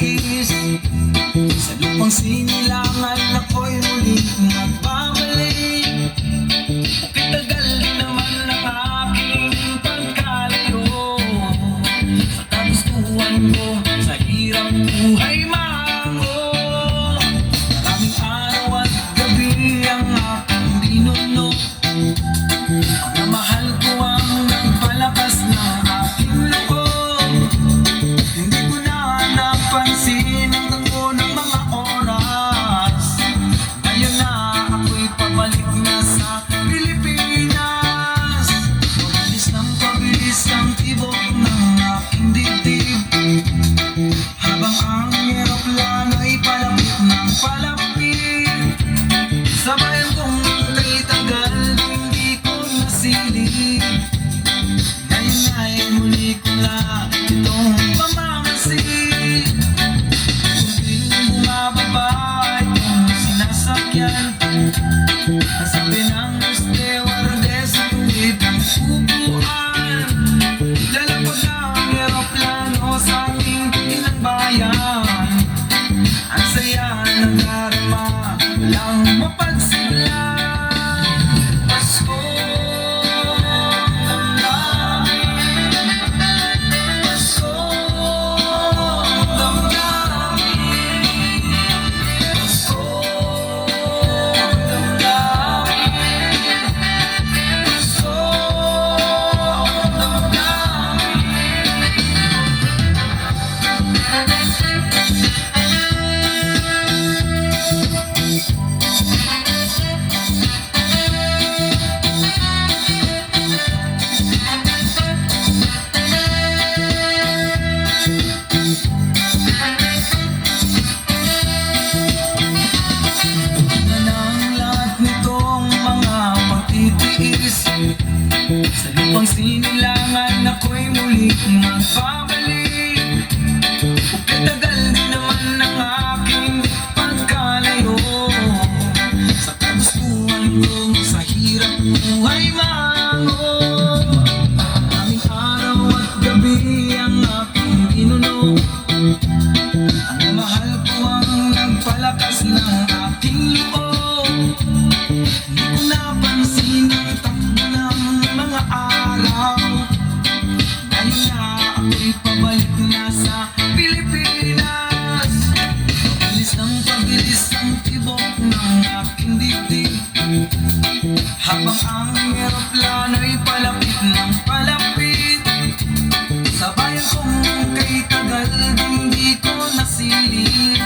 pagtitiis. Sa lupang sinilangan ako'y muling magbabalik. Bakit tagal din naman ang aking pagkalayo sa kagustuhan ko, sa hirap buhay mango. Maraming araw at gabi ang aking dinunok. Ang mahal ko ang nagpalakas na aking loob. Hindi ko na napansin ang tago ng mga oras. Ngayon na ako'y pabalik na sa Pilipinas. Pabilis ng pabilis ang tibok ng aking dibdib, habang ang eroplano ay palapit ng palapit. Sa bayan kong kay tagal hindi ko nasilip. Ngayon ay muli ko na itong pamamasid. Kunting bumababa itong sinasakyan. Ang sabi ng stewardess sa tuwid ng upuan. Lalapag ang eroplano sa aking inang bayan. Ang saya ng darama, walang mapagsigla. Pasko ng langit, Pasko ng langit, Pasko ng langit, Pasko ng sa lupang sinilangan ako'y muling magbabalik. Bakit tagal din naman ang aking pagkalayo sa kagustuhan ko, sa hirap buhay mango. Maraming araw at gabi ang aking dinunok. Ang mahal ko ang nagpalakas ng aking loob. Hindi ko napansin ang takbo ng mga araw. Ngayon na ako'y pabalik na sa Pilipinas. Pabilis ang tibok ng aking dibdib, habang ang eroplano'y palapit ng palapit. Sa bayan kong kay tagal hindi ko nasilip.